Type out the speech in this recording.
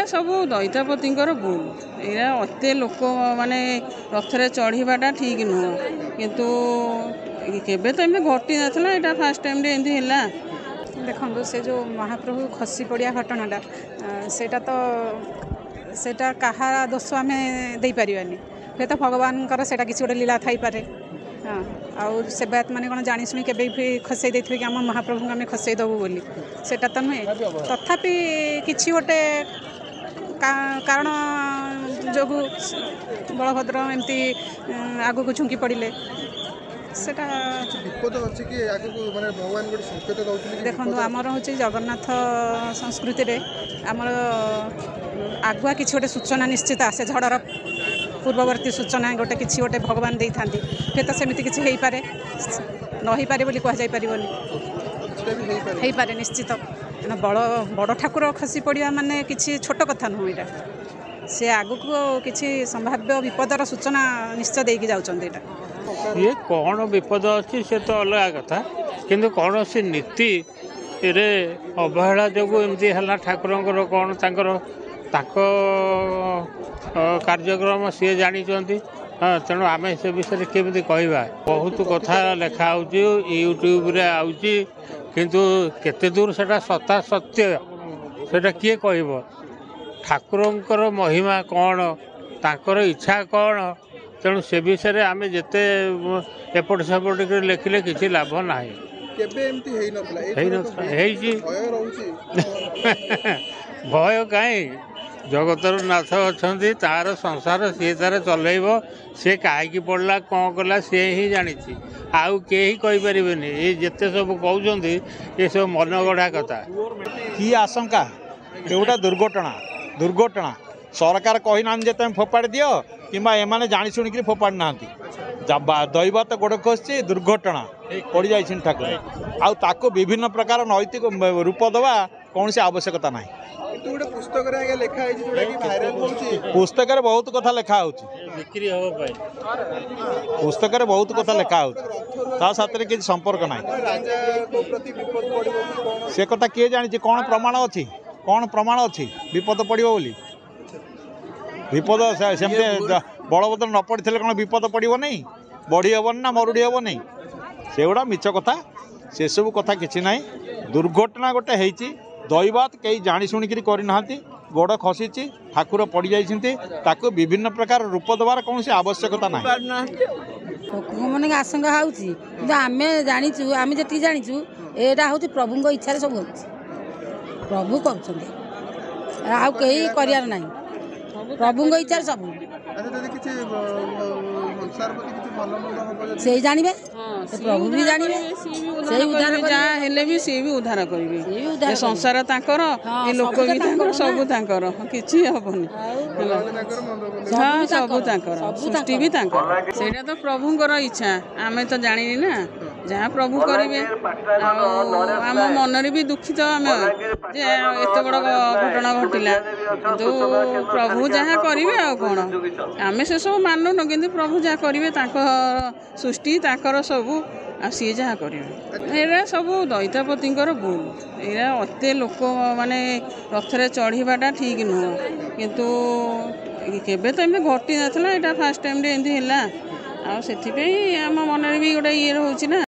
सब दैतापतिर भूल एरा अते लोक माने रथरे चढ़ाटा ठीक नुह किंतु केबे तो एमती घटी ना यहाँ फास्ट टाइम एमती है। देखो से जो महाप्रभु खसी पड़िया घटनाटा सेटा तो सेटा कहा दोष आम दे पारानी हे तो भगवान सेटा किसी गोटे लीला थी पारे। हाँ आउ सेवायत मैंने कौन जानी शुणी केबे भी खसई दे कि आम महाप्रभु आम खसई देवु बोली सेटा तो नुहे तथापि किसी गोटे कारण जो बलभद्र एमती आग को झुंकी पड़े सेटा देखो आमर हूँ जगन्नाथ संस्कृति रे आमर आगुआ किसी गोटे सूचना निश्चित आसे झड़र पूर्ववर्ती सूचना गोटे किसी गोटे भगवान दे था तो सेमती किसी हो पारे न हो पारे बोली कह पारे निश्चित बड़ बड़ ठाकुर खसी पड़ा माने किसी छोट कथा नुह यहाँ सी आग को किसी संभाव्य विपदर सूचना निश्चय देकी जाउछन्ते ये कौन विपद अच्छी से तो अलग कथा किंतु कौन सी नीति रे अवहेला जो एमती है ठाकुर कौन कार्यक्रम सी जानी हाँ तेणु आम से विषय केमी कहवा बहुत कथा लेखा यूट्यूब रे आउची किंतु केते दूर सेटा सत्ता सत्य सेटा किए कहब ठाकुरंकर महिमा कौन तांकर इच्छा कौन तेणु से विषय आम जिते एपट सेपट लिखिले किसी लाभ ना भय कहीं जगतर नाथ अच्छा तार संसार सी तार चलैब सी कहीं पड़ला कौन कला सी ही जानी आउ कहीं कहीपर ये जिते सब कहते ये सब मनगढ़ा कथा कि आशंका जोटा दुर्घटना सरकार कही ना तुम फोपाड़ी दियो कि एमाने जानी शुणिक फोपाड़ी ना दैव तो गोड़ खसी दुर्घटना पड़ जाए ठाकुर आउ विभिन्न प्रकार नैतिक रूप देवा कौन सी आवश्यकता ना पुस्तक बहुत कथा लिखा पुस्तक बहुत कथा लिखा साथ किसी संपर्क ना से कथा किए जानी कौन प्रमाण अच्छी विपद पड़ो बोली विपद सेमती बलभद्र न पड़े कौन विपद पड़ो नहीं बढ़ी हेबन ना मरुड़ी हेब नहीं से गुड़ा मिछ कथा से सब कथा किसी ना दुर्घटना गोटे होती दैवात कई जानी शुणिक करना गोड़ खसी ठाकुर पड़ जाती विभिन्न प्रकार रूप देवार कौन सी आवश्यकता ना मन आशंका होमें जाचु आम जी जाचु यहाँ हूँ प्रभु इच्छा सब प्रभु कर प्रभु इच्छा सब से जानवे प्रभु भी जानवे जहाँ भी सी भी उद्धार करेंगे संसार तांकर ये लोक भी तांकर सब तांकर किछि हबनी हाँ सब तांकर सृष्टि भी तांकर सेटा तो प्रभुंकर इच्छा आमे तो जानिनी ना जहाँ प्रभु करेंगे आम मन भी दुखित आम जे एत बड़ घटना घटिला किंतु प्रभु जहाँ करेंगे आ कौन आम से सब मानुन कि प्रभु जहाँ करेंगे सृष्टि तांकर सब आ सी जहाँ करेंगे एरा सब दैतापतिर भूल एरा अते लोक माने रथरे चढ़ाटा ठीक नुह किंतु केबे तो एमती घटी ना यहाँ फास्ट टाइम एमती है आम मन भी गोटे ये रोचे ना।